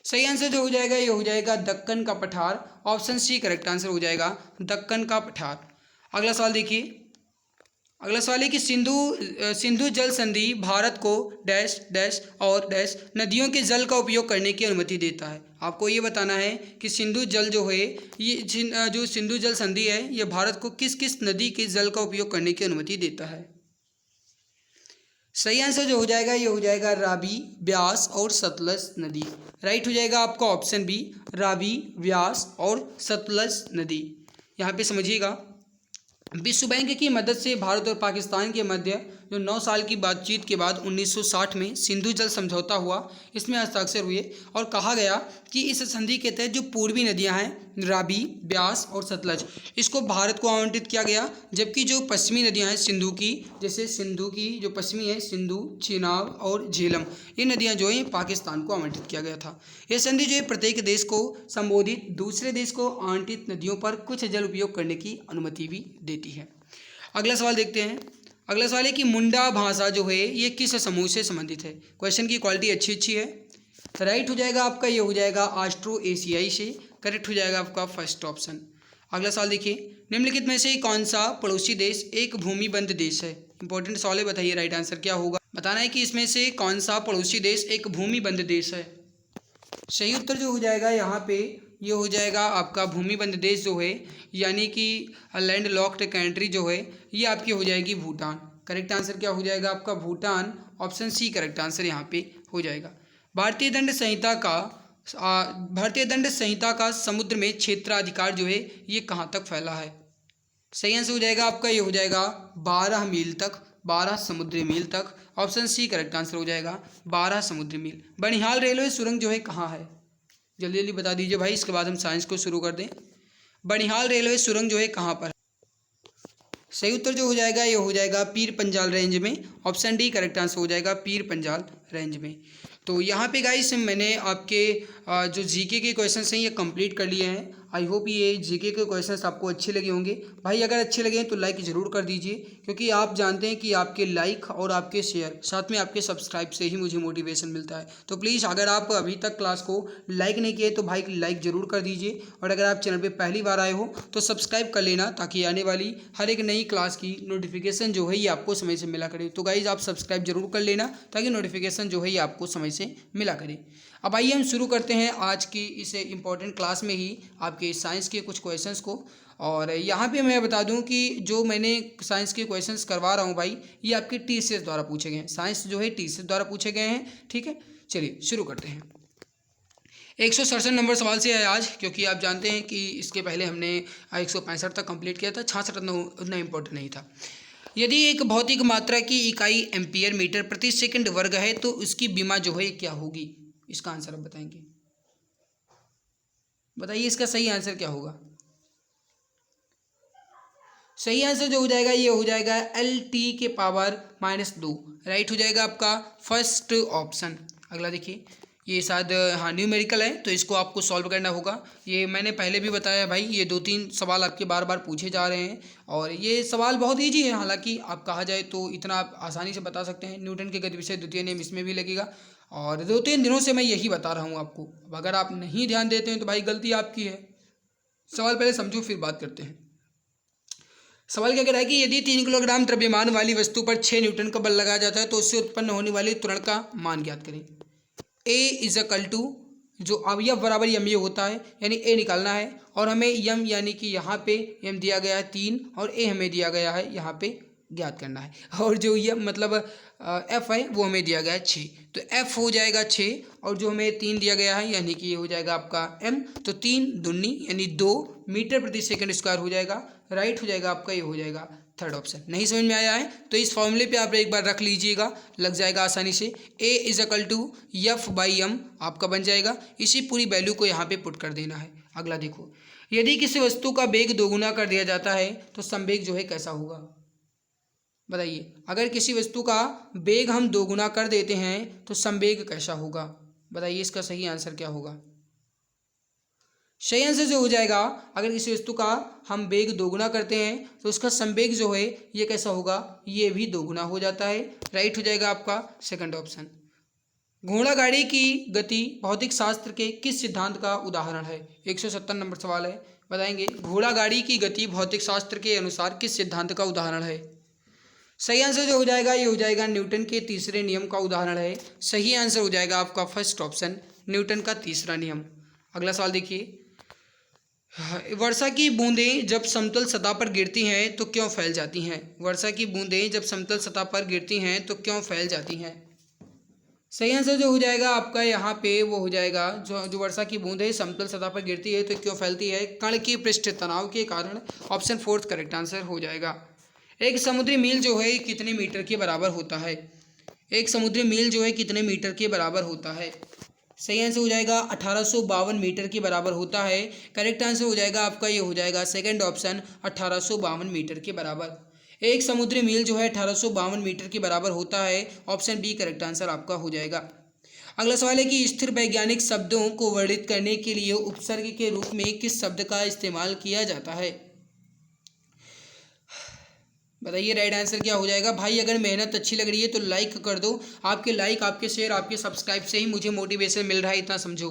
Speaker 1: सही आंसर जो हो जाएगा ये हो जाएगा दक्कन का पठार। ऑप्शन सी करेक्ट आंसर हो जाएगा, दक्कन का पठार। अगला सवाल देखिए, अगला सवाल है कि सिंधु जल संधि भारत को डैश डैश और डैश नदियों के जल का उपयोग करने की अनुमति देता है। आपको ये बताना है कि सिंधु जल जो है, ये जो सिंधु जल संधि है, ये भारत को किस किस नदी के जल का उपयोग करने की अनुमति देता है। सही आंसर जो हो जाएगा ये हो जाएगा रावी, ब्यास और सतलज नदी। राइट हो जाएगा आपका ऑप्शन बी, रावी, ब्यास और सतलज नदी। यहाँ पे समझिएगा, विश्व बैंक की मदद से भारत और पाकिस्तान के मध्य जो 9 साल की बातचीत के बाद 1960 में सिंधु जल समझौता हुआ, इसमें हस्ताक्षर हुए और कहा गया कि इस संधि के तहत जो पूर्वी नदियां हैं रावी, ब्यास और सतलज, इसको भारत को आवंटित किया गया, जबकि जो पश्चिमी नदियां हैं सिंधु की, जैसे सिंधु की जो पश्चिमी है सिंधु, चेनाब और झेलम, ये नदियाँ जो हैं पाकिस्तान को आवंटित किया गया था। यह संधि जो है प्रत्येक देश को संबोधित दूसरे देश को आवंटित नदियों पर कुछ जल उपयोग करने की अनुमति भी देती है। अगला सवाल देखते हैं। अगला सवाल है कि मुंडा भाषा जो है ये किस समूह से संबंधित है। क्वेश्चन की क्वालिटी अच्छी है। राइट हो जाएगा आपका, ये हो जाएगा ऑस्ट्रो एशियाई से। करेक्ट हो जाएगा आपका फर्स्ट ऑप्शन। अगला सवाल देखिए, निम्नलिखित में से कौन सा पड़ोसी देश एक भूमिबंध देश है। इंपॉर्टेंट सवाल है, बताइए राइट आंसर क्या होगा। बताना है कि इसमें से कौन सा पड़ोसी देश एक भूमिबंध देश है। सही उत्तर जो हो जाएगा यहाँ पे ये हो जाएगा आपका भूमिबंध देश जो है, यानी कि लैंड लॉक्ड कंट्री जो है, ये आपकी हो जाएगी भूटान। करेक्ट आंसर क्या हो जाएगा आपका Bhutan. Option C correct answer यहाँ पे हो जाएगा। भारतीय दंड संहिता का समुद्र में क्षेत्राधिकार जो है ये कहाँ तक फैला है। सही आंसर हो जाएगा आपका, ये हो जाएगा 12 मील तक, 12 समुद्री मील तक। ऑप्शन सी करेक्ट आंसर हो जाएगा 12 समुद्री मील। बनिहाल रेलवे सुरंग जो है कहाँ है। जल्दी जल्दी बता दीजिए भाई, इसके बाद हम साइंस को शुरू कर दें। बनिहाल रेलवे सुरंग जो है कहाँ पर है? सही उत्तर जो हो जाएगा ये हो जाएगा पीर पंजाल रेंज में। ऑप्शन डी करेक्ट आंसर हो जाएगा पीर पंजाल रेंज में। तो यहाँ पे गाइस मैंने आपके जो जीके के क्वेश्चंस हैं ये कंप्लीट कर लिए हैं। आई होप ये जीके के क्वेश्चंस आपको अच्छे लगे होंगे। भाई अगर अच्छे लगे तो लाइक ज़रूर कर दीजिए, क्योंकि आप जानते हैं कि आपके लाइक और आपके शेयर साथ में आपके सब्सक्राइब से ही मुझे मोटिवेशन मिलता है। तो प्लीज़ अगर आप अभी तक क्लास को लाइक नहीं किए तो भाई लाइक ज़रूर कर दीजिए, और अगर आप चैनल पर पहली बार आए हो तो सब्सक्राइब कर लेना, ताकि आने वाली हर एक नई क्लास की नोटिफिकेशन जो है ये आपको समय से मिला करे। तो गाइज़ आप सब्सक्राइब जरूर कर लेना, ताकि नोटिफिकेशन जो है ये आपको समय से मिला करे। अब आइए हम शुरू करते हैं आज की इस इम्पॉर्टेंट क्लास में ही आपके साइंस के कुछ क्वेश्चंस को। और यहाँ पे मैं बता दूं कि जो मैंने साइंस के क्वेश्चंस करवा रहा हूँ भाई, ये आपके टीसीएस द्वारा पूछे गए हैं। साइंस जो है टीसीएस द्वारा पूछे गए हैं, ठीक है। चलिए शुरू करते हैं। 167 नंबर सवाल से है आज, क्योंकि आप जानते हैं कि इसके पहले हमने 165 तक कंप्लीट किया था। 66 उतना इम्पोर्टेंट नहीं था। यदि एक भौतिक मात्रा की इकाई एम्पियर मीटर प्रति सेकंड वर्ग है तो उसकी विमा जो है क्या होगी? इसका आंसर आप बताएंगे। बताइए इसका सही आंसर क्या होगा? सही आंसर जो हो जाएगा ये हो जाएगा LT के पावर -2। राइट हो जाएगा आपका फर्स्ट ऑप्शन। अगला देखिए, ये शायद हाँ न्यूमेरिकल है, तो इसको आपको सॉल्व करना होगा। ये मैंने पहले भी बताया भाई, ये 2-3 सवाल आपके बार बार पूछे जा रहे हैं, और ये सवाल बहुत ईजी है। हालांकि आप कहा जाए तो इतना आप आसानी से बता सकते हैं। न्यूटन के गति विषय द्वितीय नियम इसमें भी लगेगा, और 2-3 दिनों से मैं यही बता रहा हूँ आपको। अब अगर आप नहीं ध्यान देते हैं तो भाई गलती आपकी है। सवाल पहले समझो फिर बात करते हैं। सवाल क्या कह रहा है कि यदि 3 किलोग्राम द्रव्यमान वाली वस्तु पर 6 न्यूटन का बल लगाया जाता है तो उससे उत्पन्न होने वाली त्वरण का मान ज्ञात करें। A = जो अवयव बराबर यम ये होता है, यानी A निकालना है, और हमें यम यानी कि यहाँ पे यम दिया गया है 3 और A हमें दिया गया है यहाँ पे ज्ञात करना है, और जो यम मतलब F है वो हमें दिया गया है 6। तो F हो जाएगा 6, और जो हमें 3 दिया गया है यानी कि ये हो जाएगा आपका M। तो 3 दूनी यानी 2 मीटर प्रति सेकंड स्क्वायर हो जाएगा। राइट हो जाएगा आपका, ये हो जाएगा थर्ड ऑप्शन। नहीं समझ में आया है तो इस फॉर्मूले पे आप एक बार रख लीजिएगा, लग जाएगा आसानी से। A = F/m आपका बन जाएगा। इसी पूरी वैल्यू को यहाँ पे पुट कर देना है। अगला देखो, यदि किसी वस्तु का वेग दोगुना कर दिया जाता है तो संवेग जो है कैसा होगा? बताइए, अगर किसी वस्तु का वेग हम दोगुना कर देते हैं तो संवेग कैसा होगा? बताइए इसका सही आंसर क्या होगा? सही आंसर जो हो जाएगा, अगर किसी वस्तु का हम वेग दोगुना करते हैं तो उसका संवेग जो है ये कैसा होगा? ये भी दोगुना हो जाता है। राइट हो जाएगा आपका सेकंड ऑप्शन। घोड़ा गाड़ी की गति भौतिक शास्त्र के किस सिद्धांत का उदाहरण है? 170 नंबर सवाल है, बताएंगे घोड़ा गाड़ी की गति भौतिक शास्त्र के अनुसार किस सिद्धांत का उदाहरण है? सही आंसर जो हो जाएगा ये हो जाएगा न्यूटन के तीसरे नियम का उदाहरण है। सही आंसर हो जाएगा आपका फर्स्ट ऑप्शन, न्यूटन का तीसरा नियम। अगला सवाल देखिए, वर्षा की बूंदें जब समतल सतह पर गिरती हैं तो क्यों फैल जाती हैं? वर्षा की बूंदें जब समतल सतह पर गिरती हैं तो क्यों फैल जाती हैं? सही आंसर जो हो जाएगा आपका यहाँ पे वो हो जाएगा, जो वर्षा की बूंदें समतल सतह पर गिरती है तो क्यों फैलती है? कण की पृष्ठ तनाव के कारण। ऑप्शन फोर्थ करेक्ट आंसर हो जाएगा। एक समुद्री मील जो है कितने मीटर के बराबर होता है? एक समुद्री मील जो है कितने मीटर के बराबर होता है? सही आंसर हो जाएगा 1852 मीटर के बराबर होता है। करेक्ट आंसर हो जाएगा आपका ये हो जाएगा सेकंड ऑप्शन, 1852 मीटर के बराबर। एक समुद्री मील जो है 1852 मीटर के बराबर होता है। ऑप्शन बी करेक्ट आंसर आपका हो जाएगा। अगला सवाल है कि स्थिर वैज्ञानिक शब्दों को वर्णित करने के लिए उपसर्ग के रूप में किस शब्द का इस्तेमाल किया जाता है? बताइए राइट आंसर क्या हो जाएगा? भाई अगर मेहनत अच्छी लग रही है तो लाइक कर दो। आपके लाइक, आपके शेयर, आपके सब्सक्राइब से ही मुझे मोटिवेशन मिल रहा है, इतना समझो।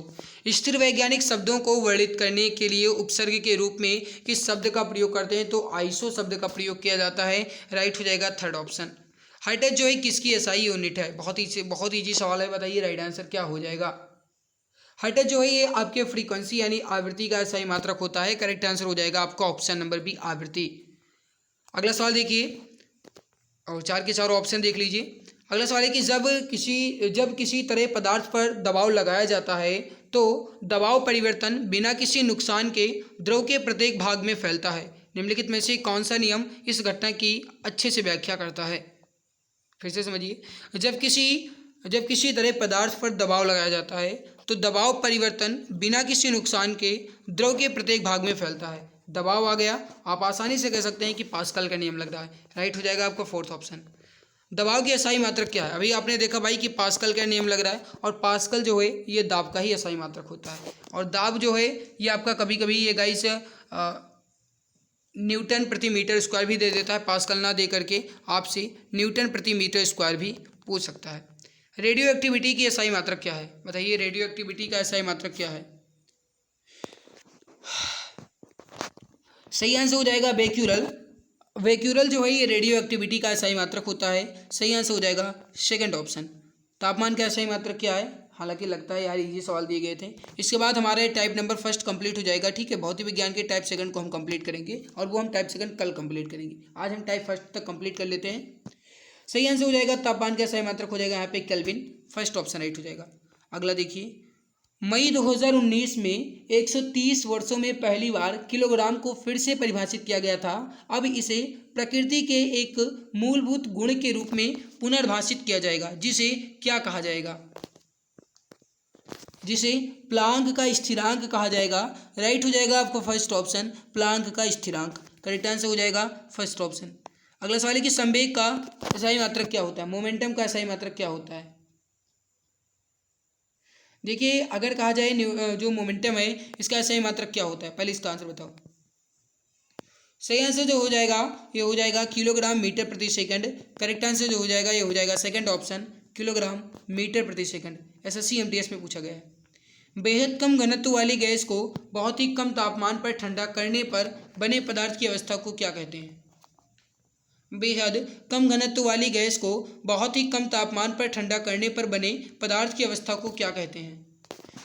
Speaker 1: स्थिर वैज्ञानिक शब्दों को वर्णित करने के लिए उपसर्ग के रूप में किस शब्द का प्रयोग करते हैं? तो आइसो शब्द का प्रयोग किया जाता है। राइट हो जाएगा थर्ड ऑप्शन। हाइटेज जो है किसकी एसआई यूनिट है? बहुत ईजी सवाल है, बताइए राइट आंसर क्या हो जाएगा? हाइटेज जो है ये आपके फ्रीक्वेंसी यानी आवृत्ति का एसआई मात्रक होता है। करेक्ट आंसर हो जाएगा आपका ऑप्शन नंबर बी, आवृत्ति। अगला सवाल देखिए, और 4 के 4 ऑप्शन देख लीजिए। अगला सवाल है कि जब किसी तरह पदार्थ पर दबाव लगाया जाता है तो दबाव परिवर्तन बिना किसी नुकसान के द्रव के प्रत्येक भाग में फैलता है। निम्नलिखित में से कौन सा नियम इस घटना की अच्छे से व्याख्या करता है? फिर से समझिए, जब किसी जब किसी तरह पदार्थ पर दबाव लगाया जाता है तो दबाव परिवर्तन बिना किसी नुकसान के द्रव के प्रत्येक भाग में फैलता है। दबाव आ गया, आप आसानी से कह सकते हैं कि पास्कल का नियम लग रहा है। राइट हो जाएगा आपका फोर्थ ऑप्शन। दबाव की अस्थायी मात्रक क्या है? अभी आपने देखा भाई कि पास्कल का नियम लग रहा है, और पास्कल जो है ये दाब का ही अस्थायी मात्रक होता है। और दाब जो है ये आपका कभी कभी ये गाइस न्यूटन प्रति मीटर स्क्वायर भी दे देता है, पास्कल ना दे करके आपसे न्यूटन प्रति मीटर स्क्वायर भी पूछ सकता है। रेडियो एक्टिविटी की अस्थायी मात्रक क्या है? बताइए, रेडियो एक्टिविटी का अस्थायी मात्रक क्या है? सही आंसर हो जाएगा बेक्यूरल। वेक्यूरल जो है ये रेडियो एक्टिविटी का अस्थायी मात्रक होता है। सही आंसर हो जाएगा सेकंड ऑप्शन। तापमान का अस्थायी मात्रक क्या है? हालांकि लगता है यार इजी सवाल दिए गए थे। इसके बाद हमारे टाइप नंबर फर्स्ट कंप्लीट हो जाएगा, ठीक है। भौतिक विज्ञान के टाइप सेकंड को हम कंप्लीट करेंगे, और वो हम टाइप सेकंड कल कंप्लीट करेंगे। आज हम टाइप फर्स्ट तक कंप्लीट कर लेते हैं। सही आंसर हो जाएगा तापमान का अस्थायी मात्रक हो जाएगा यहाँ पे केल्विन। फर्स्ट ऑप्शन राइट हो जाएगा। अगला देखिए, मई 2019 में 130 वर्षों में पहली बार किलोग्राम को फिर से परिभाषित किया गया था। अब इसे प्रकृति के एक मूलभूत गुण के रूप में पुनर्भाषित किया जाएगा, जिसे क्या कहा जाएगा? जिसे प्लांक का स्थिरांक कहा जाएगा। राइट हो जाएगा आपका फर्स्ट ऑप्शन, प्लांक का स्थिरांक। करेक्ट आंसर हो जाएगा फर्स्ट ऑप्शन। अगला सवाल है कि संवेग का अस्थायी मात्रक क्या होता है? मोमेंटम का अस्थायी मात्रक क्या होता है? देखिए, अगर कहा जाए जो मोमेंटम है इसका अस्थायी मात्रक क्या होता है, पहले इसका आंसर बताओ। सही आंसर जो हो जाएगा ये हो जाएगा किलोग्राम मीटर प्रति सेकंड। करेक्ट आंसर जो हो जाएगा ये हो जाएगा सेकंड ऑप्शन, किलोग्राम मीटर प्रति सेकंड। एसएससी एमटीएस में पूछा गया है। बेहद कम घनत्व वाली गैस को बहुत ही कम तापमान पर ठंडा करने पर बने पदार्थ की अवस्था को क्या कहते हैं? बेहद कम घनत्व वाली गैस को बहुत ही कम तापमान पर ठंडा करने पर बने पदार्थ की अवस्था को क्या कहते हैं?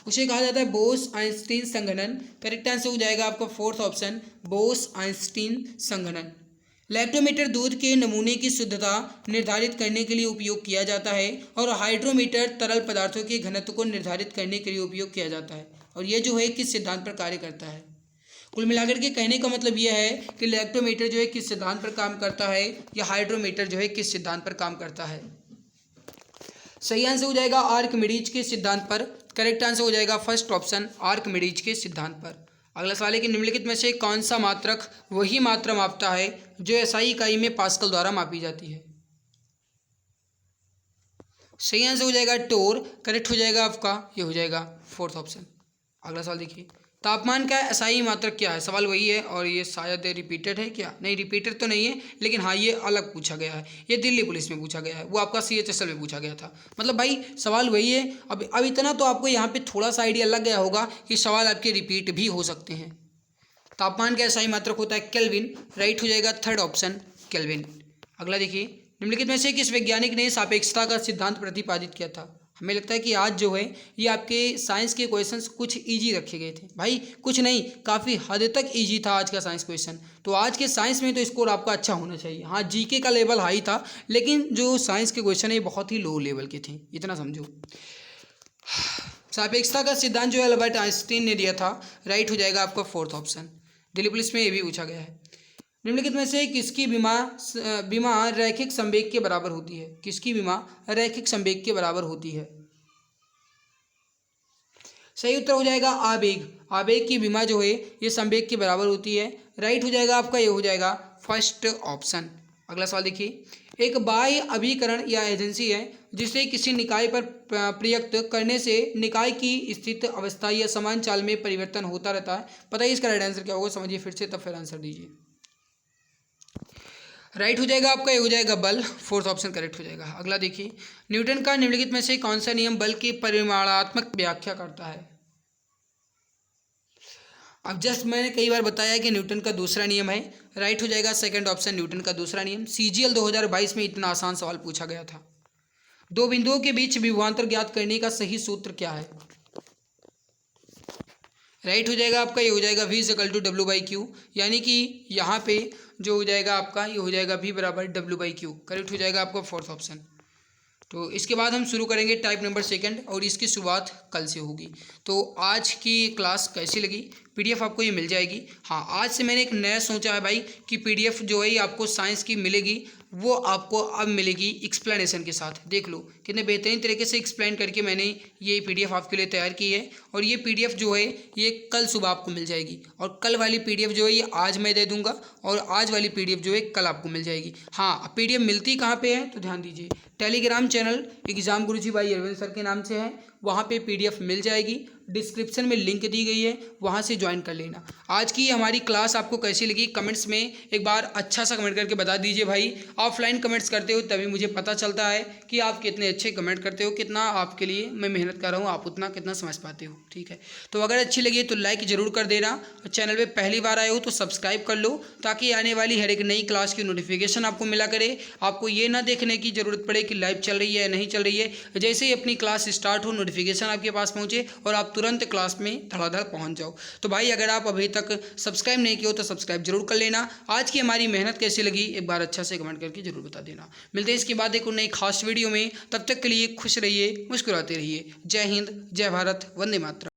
Speaker 1: उसे कहा जाता है बोस आइंस्टीन संघनन। करेक्ट आंसर हो जाएगा आपका फोर्थ ऑप्शन, बोस आइंस्टीन संघनन। लैक्टोमीटर दूध के नमूने की शुद्धता निर्धारित करने के लिए उपयोग किया जाता है, और हाइड्रोमीटर तरल पदार्थों के घनत्व को निर्धारित करने के लिए उपयोग किया जाता है। और ये जो है किस सिद्धांत पर कार्य करता है? कुल मिलाकर के कहने का मतलब यह है कि लैक्टोमीटर जो है किस सिद्धांत पर काम करता है, या हाइड्रोमीटर जो है किस सिद्धांत पर काम करता है? सही आंसर हो जाएगा आर्किमिडीज के सिद्धांत पर। करेक्ट आंसर हो जाएगा फर्स्ट ऑप्शन, आर्किमिडीज के सिद्धांत पर। अगला सवाल है कि निम्नलिखित में से कौन सा मात्रक वही मात्रा मापता है जो एसआई इकाई में पास्कल द्वारा मापी जाती है? सही आंसर हो जाएगा टोर। करेक्ट हो जाएगा आपका ये हो जाएगा फोर्थ ऑप्शन। अगला सवाल देखिए, तापमान का एसआई मात्रक क्या है? सवाल वही है, और ये शायद रिपीटेड है क्या? नहीं, रिपीटेड तो नहीं है, लेकिन हाँ ये अलग पूछा गया है। ये दिल्ली पुलिस में पूछा गया है, वो आपका CHSL में पूछा गया था। मतलब भाई सवाल वही है। अब इतना तो आपको यहाँ पे थोड़ा सा आइडिया लग गया होगा कि सवाल आपके रिपीट भी हो सकते हैं। तापमान का एसआई मात्रक होता है केल्विन। राइट हो जाएगा थर्ड ऑप्शन, केल्विन। अगला देखिए, निम्नलिखित में से किस वैज्ञानिक ने सापेक्षता का सिद्धांत प्रतिपादित किया था? हमें लगता है कि आज जो है ये आपके साइंस के क्वेश्चंस कुछ इजी रखे गए थे। भाई कुछ नहीं, काफ़ी हद तक इजी था आज का साइंस क्वेश्चन। तो आज के साइंस में तो स्कोर आपका अच्छा होना चाहिए। हाँ, जीके का लेवल हाई था, लेकिन जो साइंस के क्वेश्चन है बहुत ही लो लेवल के थे, इतना समझो। सापेक्षता का सिद्धांत जो है अल्बर्ट आइंस्टीन ने दिया था। राइट हो जाएगा आपका फोर्थ ऑप्शन। दिल्ली पुलिस में ये भी पूछा गया है। निम्नलिखित में से किसकी विमा रैखिक संवेग के बराबर होती है? किसकी विमा रैखिक संवेग के बराबर होती है? सही उत्तर हो जाएगा आवेग। आवेग की विमा जो है ये संवेग के बराबर होती है। राइट हो जाएगा आपका ये हो जाएगा फर्स्ट ऑप्शन। अगला सवाल देखिए, एक बाह्य अभिकरण या एजेंसी है जिसे किसी निकाय पर प्रयुक्त करने से निकाय की स्थित अवस्था या समान चाल में परिवर्तन होता रहता है। पता है इसका राइट आंसर क्या होगा? समझिए फिर से, तब फिर आंसर दीजिए। राइट हो जाएगा आपका ये हो जाएगा बल। फोर्थ ऑप्शन करेक्ट हो जाएगा। अगला देखिए, न्यूटन का निम्नलिखित में से कौन सा नियम बल की परिमाणात्मक व्याख्या करता है? अब जस्ट मैंने कई बार बताया कि न्यूटन का दूसरा नियम है। राइट हो जाएगा सेकंड ऑप्शन, न्यूटन का दूसरा नियम। CGL 2022 में इतना आसान सवाल पूछा गया था। दो बिंदुओं के बीच विभवांतर ज्ञात करने का सही सूत्र क्या है? राइट हो जाएगा आपका ये हो जाएगा V = W/Q, यानी कि यहाँ पे जो हो जाएगा आपका ये हो जाएगा V = W/Q। करेक्ट हो जाएगा आपका फोर्थ ऑप्शन। तो इसके बाद हम शुरू करेंगे टाइप नंबर सेकंड, और इसकी शुरुआत कल से होगी। तो आज की क्लास कैसी लगी? PDF आपको ये मिल जाएगी। हाँ, आज से मैंने एक नया सोचा है भाई कि PDF जो है ये आपको साइंस की मिलेगी वो आपको अब मिलेगी एक्सप्लेनेशन के साथ। देख लो कितने बेहतरीन तरीके से एक्सप्लेन करके मैंने ये PDF आपके लिए तैयार की है। और ये PDF जो है ये कल सुबह आपको मिल जाएगी, और कल वाली PDF जो है ये आज मैं दे दूंगा, और आज वाली PDF जो है कल आपको मिल जाएगी। हाँ, PDF मिलती कहाँ पे है तो ध्यान दीजिए, टेलीग्राम चैनल एग्जाम गुरुजी भाई अरविंद सर के नाम से है, वहाँ पे PDF मिल जाएगी। डिस्क्रिप्शन में लिंक दी गई है, वहाँ से ज्वाइन कर लेना। आज की हमारी क्लास आपको कैसी लगी कमेंट्स में एक बार अच्छा सा कमेंट करके बता दीजिए भाई। ऑफलाइन कमेंट्स करते हो तभी मुझे पता चलता है कि आप कितने अच्छे कमेंट करते हो, कितना आपके लिए मैं मेहनत कर रहा हूँ, आप उतना कितना समझ पाते हो। ठीक है, तो अगर अच्छी लगी तो लाइक ज़रूर कर देना, और चैनल पर पहली बार आए हो तो सब्सक्राइब कर लो, ताकि आने वाली हर एक नई क्लास की नोटिफिकेशन आपको मिला करे। आपको ये ना देखने की ज़रूरत पड़े कि लाइव चल रही है या नहीं चल रही है, जैसे ही अपनी क्लास स्टार्ट हो नोटिफिकेशन आपके पास पहुँचे और आप तुरंत क्लास में धड़ाधड़ पहुंच जाओ। तो भाई अगर आप अभी तक सब्सक्राइब नहीं किया हो तो सब्सक्राइब जरूर कर लेना। आज की हमारी मेहनत कैसी लगी एक बार अच्छा से कमेंट करके जरूर बता देना। मिलते हैं इसके बाद एक नई खास वीडियो में, तब तक के लिए खुश रहिए, मुस्कुराते रहिए। जय हिंद, जय भारत, वंदे मातरम।